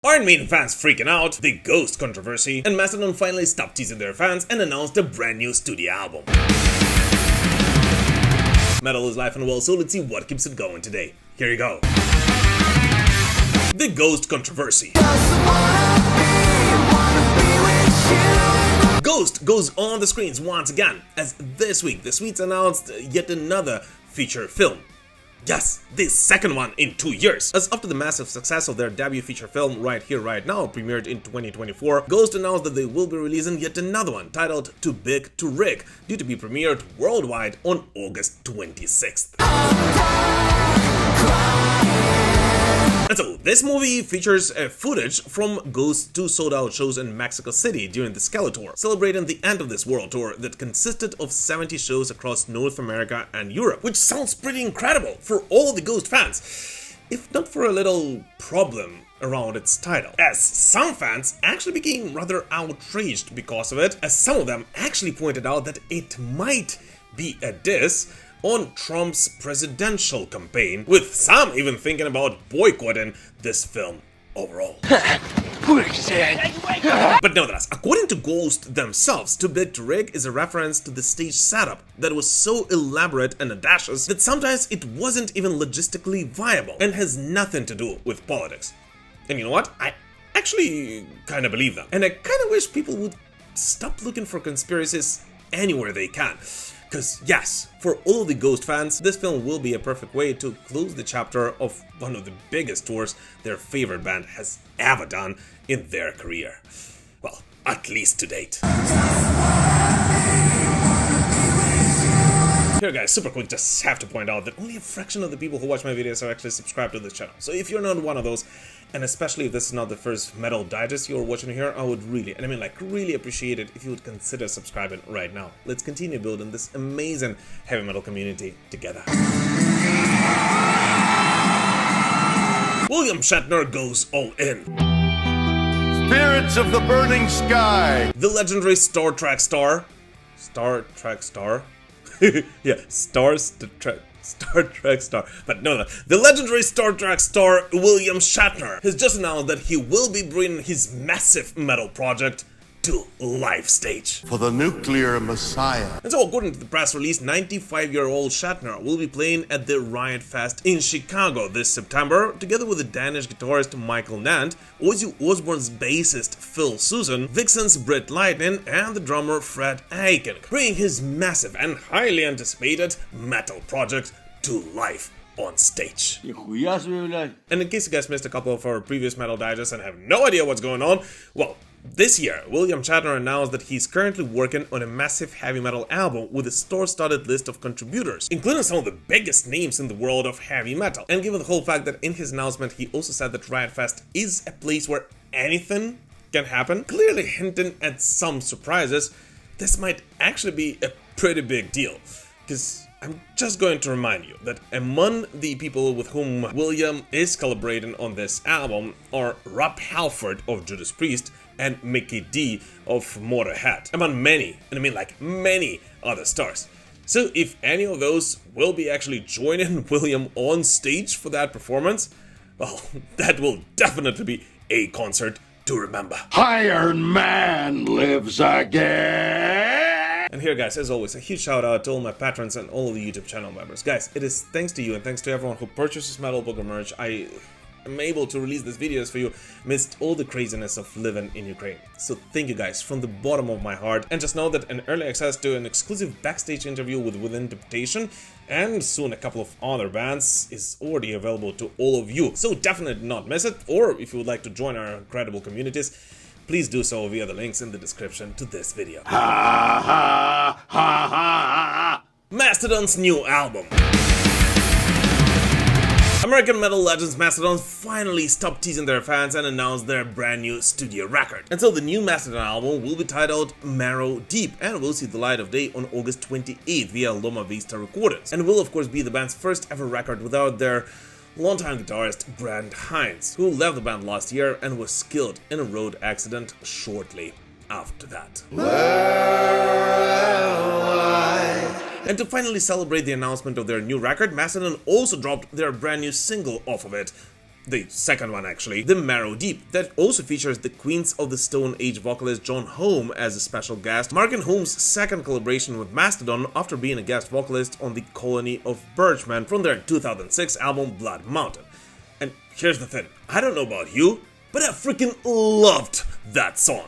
Iron Maiden fans freaking out, the Ghost controversy, and Mastodon finally stopped teasing their fans and announced a brand new studio album. Metal is life and well, so let's see what keeps it going today. Here you go. The Ghost controversy. Ghost goes on the screens once again, as this week the Swedes announced yet another feature film. Yes, the second one in 2 years, as after the massive success of their debut feature film Right Here Right Now premiered in 2024, Ghost announced that they will be releasing yet another one titled Too Big to Rig, due to be premiered worldwide on August 26th. And so, this movie features footage from Ghost's 2 sold-out shows in Mexico City during the Skeletor, celebrating the end of this world tour that consisted of 70 shows across North America and Europe, which sounds pretty incredible for all the Ghost fans, if not for a little problem around its title, as some fans actually became rather outraged because of it, as some of them actually pointed out that it might be a diss on Trump's presidential campaign, with some even thinking about boycotting this film overall. But nevertheless, according to Ghost themselves, Too Big to Rig is a reference to the stage setup that was so elaborate and audacious that sometimes it wasn't even logistically viable and has nothing to do with politics. And you know what? I actually kind of believe them. And I kind of wish people would stop looking for conspiracies anywhere they can. Because yes, for all the Ghost fans, this film will be a perfect way to close the chapter of one of the biggest tours their favorite band has ever done in their career. Well, at least to date. Here guys, super quick, just have to point out that only a fraction of the people who watch my videos are actually subscribed to this channel. So if you're not one of those, and especially if this is not the first metal digest you're watching here, I would really, and I mean like really appreciate it if you would consider subscribing right now. Let's continue building this amazing heavy metal community together. William Shatner goes all in. Spirits of the burning sky. The legendary Star Trek star. Yeah, Star Trek star. But no, the legendary Star Trek star William Shatner has just announced that he will be bringing his massive metal project to live stage. For the nuclear messiah. And so, according to the press release, 95-year-old Shatner will be playing at the Riot Fest in Chicago this September, together with the Danish guitarist Michael Nant, Ozzy Osbourne's bassist Phil Susan, Vixen's Britt Lightning, and the drummer Fred Aiken, bringing his massive and highly anticipated metal project to life on stage. And in case you guys missed a couple of our previous metal digests and have no idea what's going on, well, this year, William Shatner announced that he's currently working on a massive heavy metal album with a star-studded list of contributors, including some of the biggest names in the world of heavy metal. And given the whole fact that in his announcement he also said that Riot Fest is a place where anything can happen, clearly hinting at some surprises, this might actually be a pretty big deal. Because I'm just going to remind you that among the people with whom William is collaborating on this album are Rob Halford of Judas Priest and Mickey D of Motorhead, among many, and I mean like many other stars. So if any of those will be actually joining William on stage for that performance, well, that will definitely be a concert to remember. Iron Man lives again! And here guys, as always, a huge shout out to all my patrons and all of the YouTube channel members. Guys, it is thanks to you and thanks to everyone who purchases Metal Booker merch, I am able to release these videos for you amidst all the craziness of living in Ukraine. So thank you guys from the bottom of my heart, and just know that an early access to an exclusive backstage interview with Within Temptation and soon a couple of other bands is already available to all of you. So definitely not miss it, or if you would like to join our incredible communities, please do so via the links in the description to this video. Ha ha ha ha! Mastodon's new album. American metal legends Mastodon finally stopped teasing their fans and announced their brand new studio record. And so the new Mastodon album will be titled Marrow Deep and will see the light of day on August 28th via Loma Vista Recordings, and will of course be the band's first ever record without their longtime guitarist Brent Hines, who left the band last year and was killed in a road accident shortly after that. And to finally celebrate the announcement of their new record, Mastodon also dropped their brand new single off of it, the second one actually, the Marrow Deep, that also features the Queens of the Stone Age vocalist John Holm as a special guest, marking Holm's second collaboration with Mastodon after being a guest vocalist on the Colony of Birchmen from their 2006 album Blood Mountain. And here's the thing, I don't know about you, but I freaking loved that song.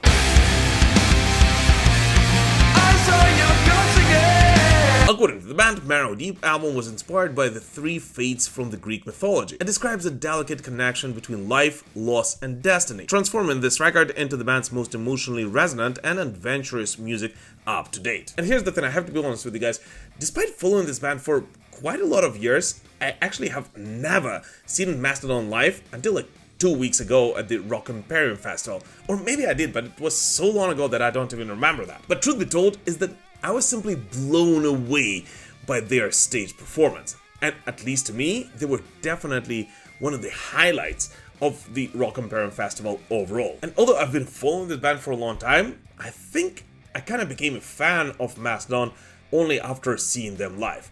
According to the band, Marrow Deep album was inspired by the three fates from the Greek mythology. It describes a delicate connection between life, loss, and destiny, transforming this record into the band's most emotionally resonant and adventurous music up to date. And here's the thing, I have to be honest with you guys, despite following this band for quite a lot of years, I actually have never seen Mastodon live until like 2 weeks ago at the Rock Imperium Festival. Or maybe I did, but it was so long ago that I don't even remember that. But truth be told is that I was simply blown away by their stage performance. And at least to me, they were definitely one of the highlights of the Rock Imperium Festival overall. And although I've been following this band for a long time, I think I kind of became a fan of Mastodon only after seeing them live.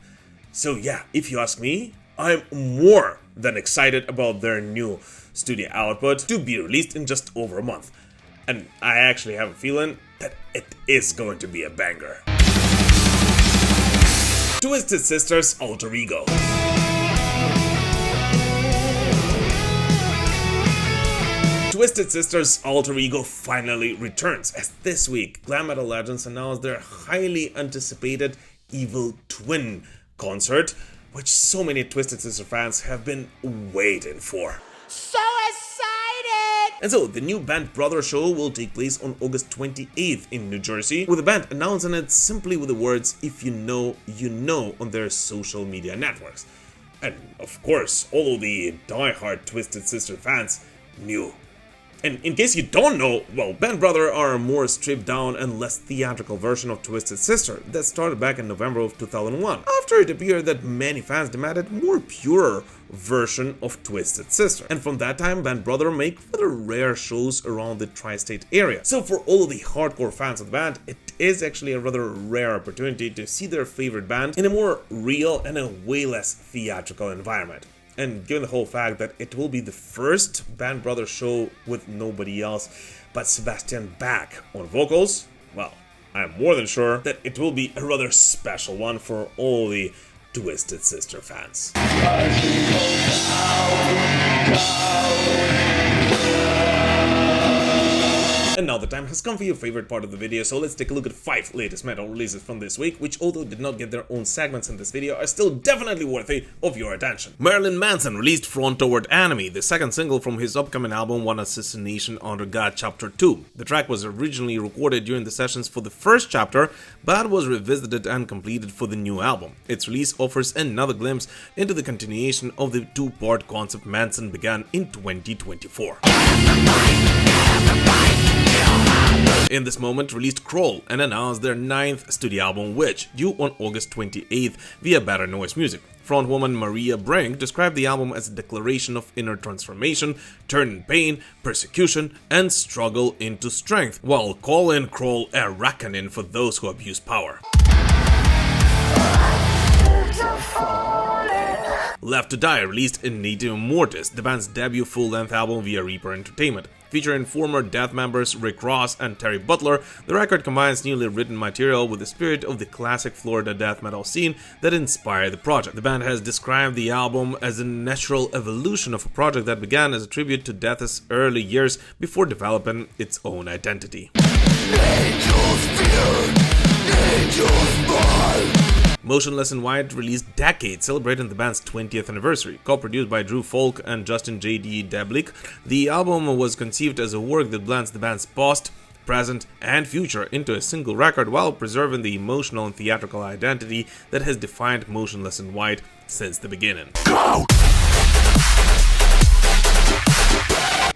So yeah, if you ask me, I'm more than excited about their new studio output to be released in just over a month. And I actually have a feeling that it is going to be a banger. Twisted Sister's Alter Ego. Twisted Sister's Alter Ego finally returns, as this week glam metal legends announced their highly anticipated Evil Twin concert, which so many Twisted Sister fans have been waiting for. So excited! And so, the new Band Brother show will take place on August 28th in New Jersey, with the band announcing it simply with the words, "If you know, you know," on their social media networks. And of course, all of the die-hard Twisted Sister fans knew. And in case you don't know, well, Band Brother are a more stripped down and less theatrical version of Twisted Sister that started back in November of 2001, after it appeared that many fans demanded more purer version of Twisted Sister. And from that time, Band Brother make rather rare shows around the tri-state area. So for all of the hardcore fans of the band, it is actually a rather rare opportunity to see their favorite band in a more real and a way less theatrical environment. And given the whole fact that it will be the first Band Brother show with nobody else but Sebastian Bach on vocals, well, I'm more than sure that it will be a rather special one for all the Twisted Sister fans. And now the time has come for your favorite part of the video, so let's take a look at 5 latest metal releases from this week, which although did not get their own segments in this video, are still definitely worthy of your attention. Marilyn Manson released Front Toward Enemy, the second single from his upcoming album One Assassination Under God Chapter 2. The track was originally recorded during the sessions for the first chapter, but was revisited and completed for the new album. Its release offers another glimpse into the continuation of the two-part concept Manson began in 2024. In this moment released Crawl and announced their 9th studio album Witch, due on August 28th via Better Noise Music. Frontwoman Maria Brink described the album as a declaration of inner transformation, turning pain, persecution, and struggle into strength, while calling Crawl a reckoning for those who abuse power. Left to Die released in Native Mortis, the band's debut full-length album via Reaper Entertainment. Featuring former Death members Rick Ross and Terry Butler, the record combines newly written material with the spirit of the classic Florida death metal scene that inspired the project. The band has described the album as a natural evolution of a project that began as a tribute to Death's early years before developing its own identity. Angels fear, angels burn. Motionless in White released Decade, celebrating the band's 20th anniversary. Co-produced by Drew Folk and Justin J.D. Deblick, the album was conceived as a work that blends the band's past, present, and future into a single record while preserving the emotional and theatrical identity that has defined Motionless in White since the beginning. Go!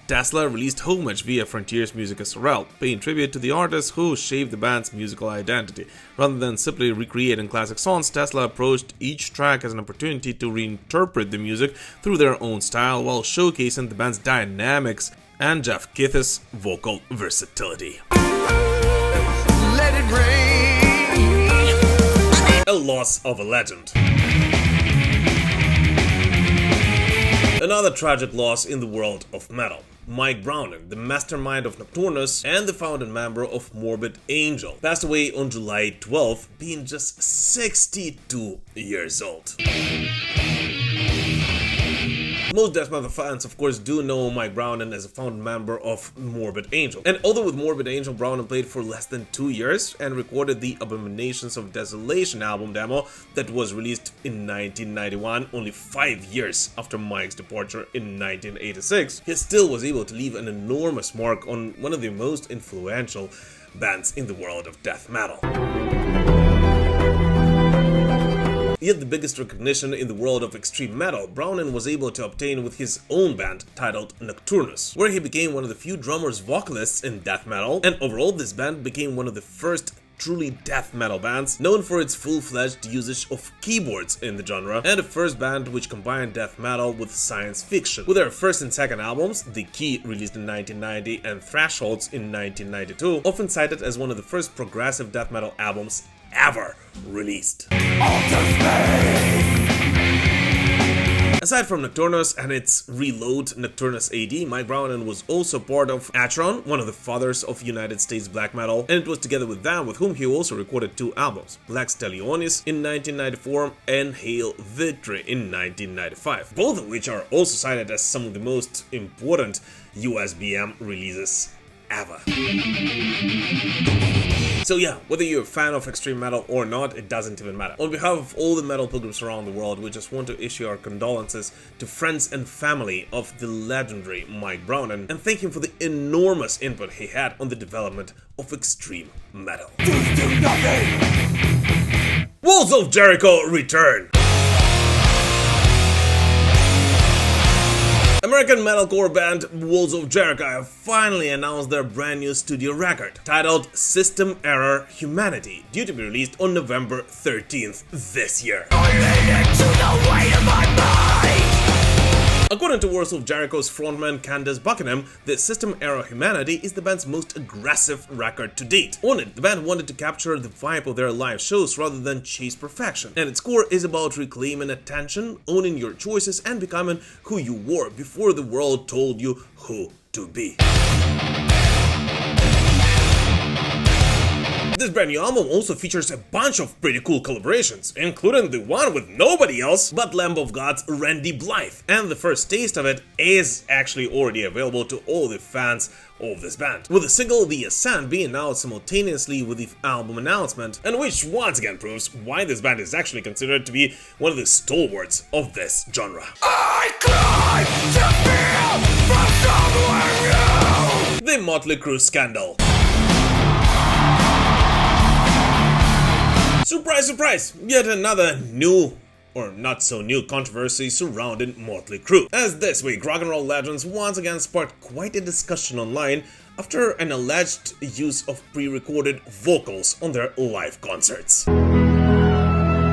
Tesla released Homage via Frontiers Music SRL, paying tribute to the artists who shaped the band's musical identity. Rather than simply recreating classic songs, Tesla approached each track as an opportunity to reinterpret the music through their own style while showcasing the band's dynamics and Jeff Kith's vocal versatility. Let it rain. A Loss of a Legend. A Another tragic loss in the world of metal. Mike Browning, the mastermind of Nocturnus and the founding member of Morbid Angel, passed away on July 12th, being just 62 years old. Most death metal fans, of course, do know Mike Browning as a founding member of Morbid Angel. And although with Morbid Angel, Browning played for less than 2 years and recorded the Abominations of Desolation album demo that was released in 1991, only 5 years after Mike's departure in 1986, he still was able to leave an enormous mark on one of the most influential bands in the world of death metal. Yet the biggest recognition in the world of extreme metal, Browning was able to obtain with his own band titled Nocturnus, where he became one of the few drummers-vocalists in death metal, and overall this band became one of the first truly death metal bands, known for its full-fledged usage of keyboards in the genre, and the first band which combined death metal with science fiction. With their first and second albums, The Key released in 1990 and Thresholds in 1992, often cited as one of the first progressive death metal albums ever released. Aside from Nocturnus and its reload Nocturnus AD, Mike Browning was also part of Atron, one of the fathers of United States black metal, and it was together with them with whom he also recorded 2 albums, Black Stalionis in 1994 and Hail Victory in 1995, both of which are also cited as some of the most important USBM releases ever. So yeah, whether you're a fan of extreme metal or not, it doesn't even matter. On behalf of all the metal pilgrims around the world, we just want to issue our condolences to friends and family of the legendary Mike Browning and thank him for the enormous input he had on the development of extreme metal. Walls of Jericho return! American metalcore band Walls of Jericho have finally announced their brand new studio record, titled System Error Humanity, due to be released on November 13th this year. According to Walls of Jericho's frontman Candace Buckingham, the System Error Humanity is the band's most aggressive record to date. On it, the band wanted to capture the vibe of their live shows rather than chase perfection, and its core is about reclaiming attention, owning your choices, and becoming who you were before the world told you who to be. This brand new album also features a bunch of pretty cool collaborations, including the one with nobody else but Lamb of God's Randy Blythe, and the first taste of it is actually already available to all the fans of this band, with the single The Ascent being out simultaneously with the album announcement, and which once again proves why this band is actually considered to be one of the stalwarts of this genre. I climb to feel from somewhere new! The Motley Crue scandal. Surprise, surprise! Yet another new or not so new controversy surrounding Motley Crue, as this week rock and roll legends once again sparked quite a discussion online after an alleged use of pre-recorded vocals on their live concerts.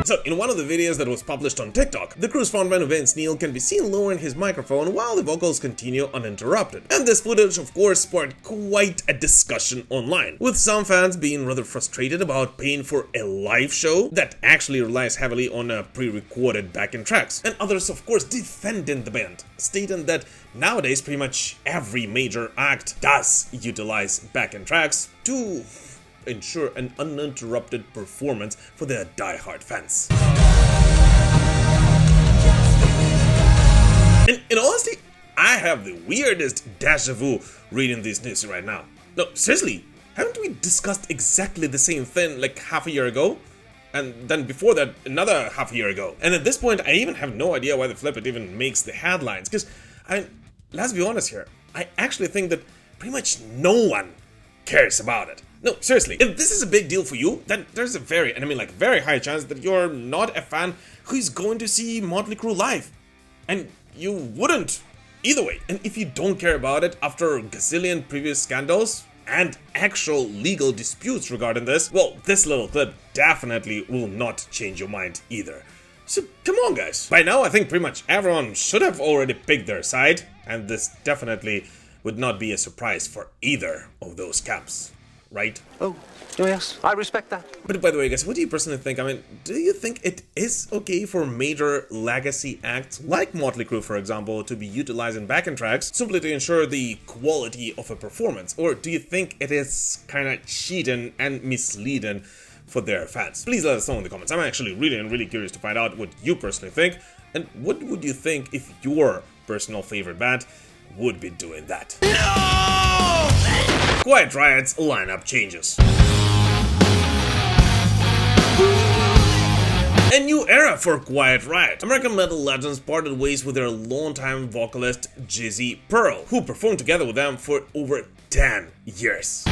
So, in one of the videos that was published on TikTok, the Crue's frontman Vince Neil can be seen lowering his microphone while the vocals continue uninterrupted. And this footage, of course, sparked quite a discussion online, with some fans being rather frustrated about paying for a live show that actually relies heavily on pre-recorded backing tracks, and others, of course, defending the band, stating that nowadays pretty much every major act does utilize backing tracks to ensure an uninterrupted performance for their die-hard fans. And in honesty, I have the weirdest deja vu reading this news right now. No, seriously, haven't we discussed exactly the same thing like half a year ago? And then before that, another half a year ago. And at this point, I even have no idea why the flip it even makes the headlines. Because, let's be honest here, I actually think that pretty much no one cares about it. No, seriously, if this is a big deal for you, then there's a very high chance that you're not a fan who's going to see Motley Crue live. And you wouldn't either way. And if you don't care about it after a gazillion previous scandals and actual legal disputes regarding this, well, this little clip definitely will not change your mind either. So come on, guys. By now, I think pretty much everyone should have already picked their side, and this definitely would not be a surprise for either of those camps. right? Oh, yes, I respect that. But by the way, guys, what do you personally think? I mean, do you think it is okay for major legacy acts like Motley Crue, for example, to be utilized in backing tracks simply to ensure the quality of a performance? Or do you think it is kind of cheating and misleading for their fans? Please let us know in the comments. I'm actually really curious to find out what you personally think. And what would you think if your personal favorite band would be doing that? No! Quiet Riot's lineup changes. A new era for Quiet Riot. American metal legends parted ways with their longtime vocalist Jizzy Pearl, who performed together with them for over 10 years.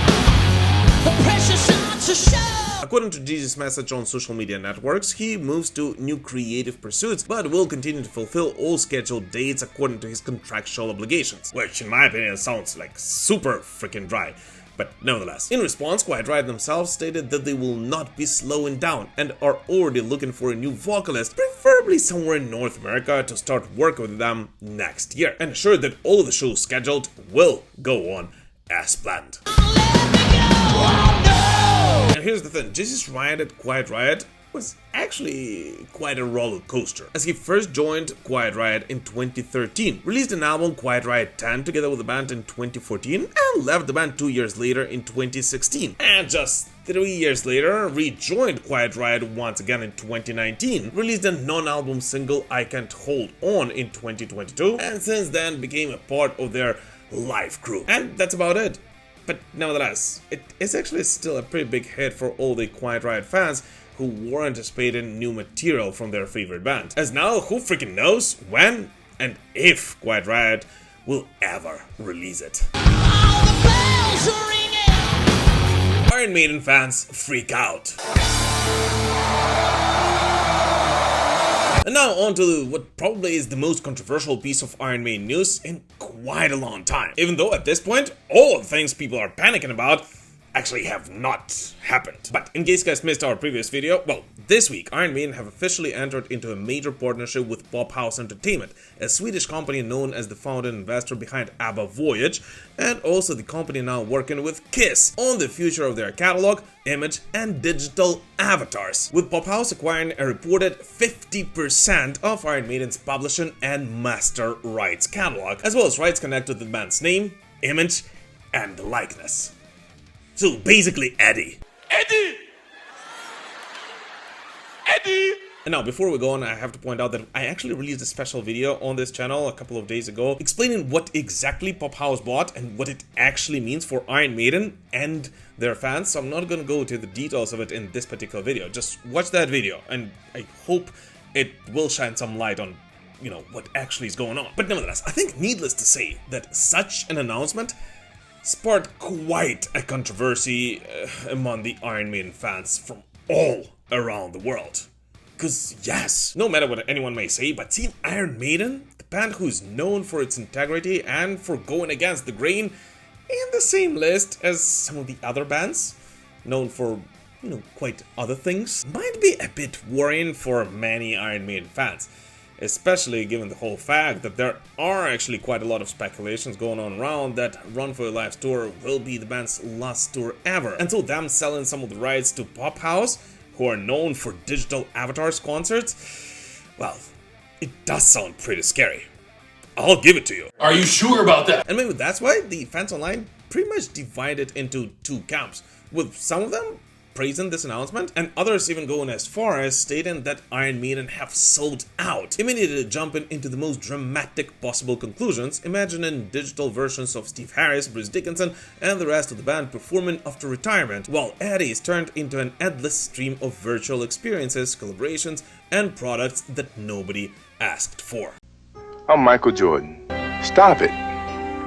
According to Jizzy's message on social media networks, he moves to new creative pursuits, but will continue to fulfill all scheduled dates according to his contractual obligations, which in my opinion sounds like super freaking dry. But nevertheless, in response, Quiet Riot themselves stated that they will not be slowing down and are already looking for a new vocalist, preferably somewhere in North America, to start working with them next year, and assured that all of the shows scheduled will go on as planned. And here's the thing, Jizzy's ride at Quiet Riot was actually quite a roller coaster, as he first joined Quiet Riot in 2013, released an album Quiet Riot 10 together with the band in 2014, and left the band 2 years later in 2016, and just 3 years later rejoined Quiet Riot once again in 2019, released a non-album single I Can't Hold On in 2022, and since then became a part of their live crew. And that's about it. But nevertheless, it is actually still a pretty big hit for all the Quiet Riot fans who were anticipating new material from their favorite band. As now, who freaking knows when and if Quiet Riot will ever release it. Iron Maiden fans freak out. And now on to what probably is the most controversial piece of Iron Maiden news in quite a long time. Even though at this point, all the things people are panicking about actually have not happened. But in case you guys missed our previous video, well, this week Iron Maiden have officially entered into a major partnership with Pophouse Entertainment, a Swedish company known as the founding investor behind ABBA Voyage, and also the company now working with Kiss on the future of their catalog, image, and digital avatars, with Pophouse acquiring a reported 50% of Iron Maiden's publishing and master rights catalog, as well as rights connected to the band's name, image, and the likeness. So basically, Eddie. And now, before we go on, I have to point out that I actually released a special video on this channel a couple of days ago explaining what exactly Pophouse bought and what it actually means for Iron Maiden and their fans. So I'm not going to go to the details of it in this particular video. Just watch that video, and I hope it will shine some light on, you know, what actually is going on. But nevertheless, I think needless to say that such an announcement sparked quite a controversy among the Iron Maiden fans from all around the world. Because yes, no matter what anyone may say, but seeing Iron Maiden, the band who's known for its integrity and for going against the grain, in the same list as some of the other bands, known for, you know, quite other things, might be a bit worrying for many Iron Maiden fans. Especially given the whole fact that there are actually quite a lot of speculations going on around that Run For Your Life tour will be the band's last tour ever, until them selling some of the rights to Pophouse, who are known for digital avatars concerts. Well, it does sound pretty scary. I'll give it to you. Are you sure about that? And maybe that's why the fans online pretty much divided into two camps, with some of them praising this announcement, and others even going as far as stating that Iron Maiden have sold out, immediately jumping into the most dramatic possible conclusions, imagining digital versions of Steve Harris, Bruce Dickinson, and the rest of the band performing after retirement, while Eddie is turned into an endless stream of virtual experiences, collaborations, and products that nobody asked for. I'm Michael Jordan. Stop it.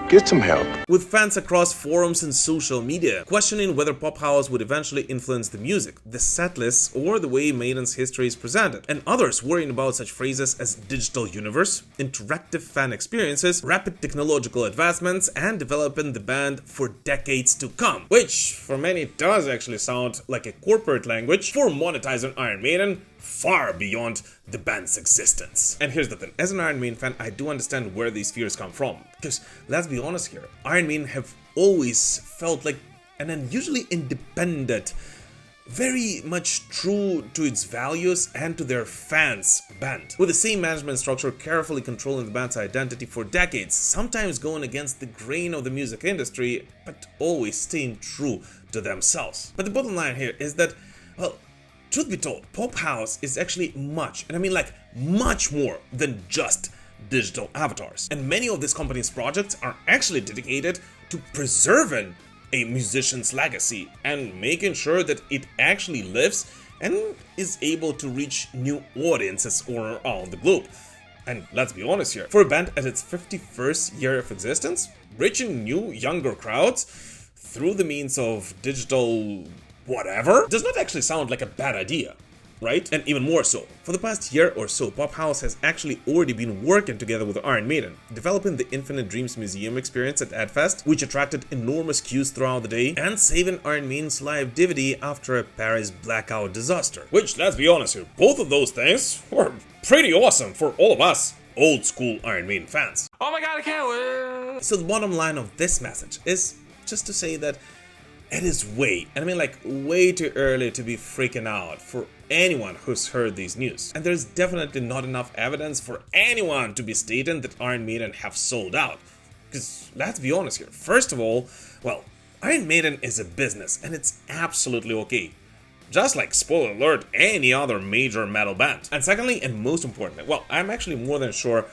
Get some help. With fans across forums and social media questioning whether Pophouse would eventually influence the music, the setlists, or the way Maiden's history is presented, and others worrying about such phrases as digital universe, interactive fan experiences, rapid technological advancements, and developing the band for decades to come, which for many does actually sound like a corporate language for monetizing Iron Maiden far beyond the band's existence. And here's the thing, as an Iron Maiden fan, I do understand where these fears come from, because let's be honest here, Iron Maiden have always felt like an unusually independent, very much true to its values and to their fans band, with the same management structure carefully controlling the band's identity for decades, sometimes going against the grain of the music industry, but always staying true to themselves. But the bottom line here is that, well, truth be told, Pophouse is actually much, and I mean like much more than just digital avatars. And many of this company's projects are actually dedicated to preserving a musician's legacy and making sure that it actually lives and is able to reach new audiences all around the globe. And let's be honest here, for a band at its 51st year of existence, reaching new, younger crowds through the means of digital whatever does not actually sound like a bad idea, right? And even more so, for the past year or so, Pophouse has actually already been working together with Iron Maiden, developing the Infinite Dreams Museum experience at AdFest, which attracted enormous queues throughout the day, and saving Iron Maiden's live DVD after a Paris blackout disaster. Which, let's be honest here, both of those things were pretty awesome for all of us old school Iron Maiden fans. Oh my god, I can't wait! So the bottom line of this message is just to say that it is way, and I mean like way too early to be freaking out for anyone who's heard these news. And there's definitely not enough evidence for anyone to be stating that Iron Maiden have sold out. Because let's be honest here, first of all, well, Iron Maiden is a business and it's absolutely okay. Just like, spoiler alert, any other major metal band. And secondly, and most importantly, well, I'm actually more than sure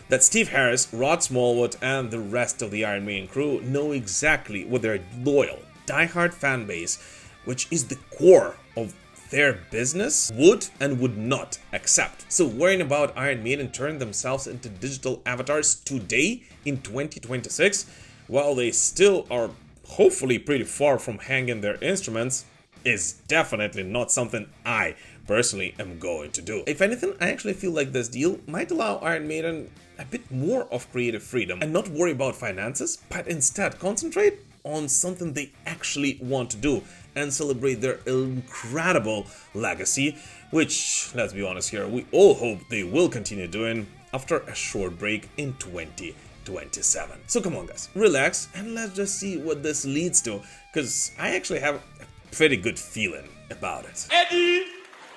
that Steve Harris, Rod Smallwood, and the rest of the Iron Maiden crew know exactly what their loyal, diehard fan base, which is the core of their business, would and would not accept. So worrying about Iron Maiden turning themselves into digital avatars today in 2026, while they still are hopefully pretty far from hanging their instruments, is definitely not something I personally am going to do. If anything, I actually feel like this deal might allow Iron Maiden a bit more of creative freedom and not worry about finances, but instead concentrate on something they actually want to do and celebrate their incredible legacy, which, let's be honest here, we all hope they will continue doing after a short break in 2027. So come on guys, relax and let's just see what this leads to, because I actually have a pretty good feeling about it. Eddie,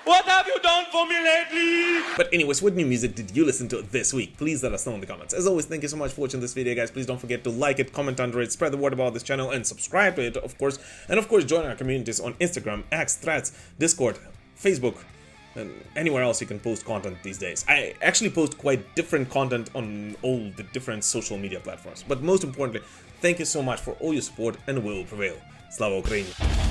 what have you done for me lately? But anyways, what new music did you listen to this week? Please let us know in the comments. As always, thank you so much for watching this video, guys. Please don't forget to like it, comment under it, spread the word about this channel, and subscribe to it, of course. And of course, join our communities on Instagram, X, Threads, Discord, Facebook, and anywhere else you can post content these days. I actually post quite different content on all the different social media platforms. But most importantly, thank you so much for all your support, and we will prevail. Slava Ukraini!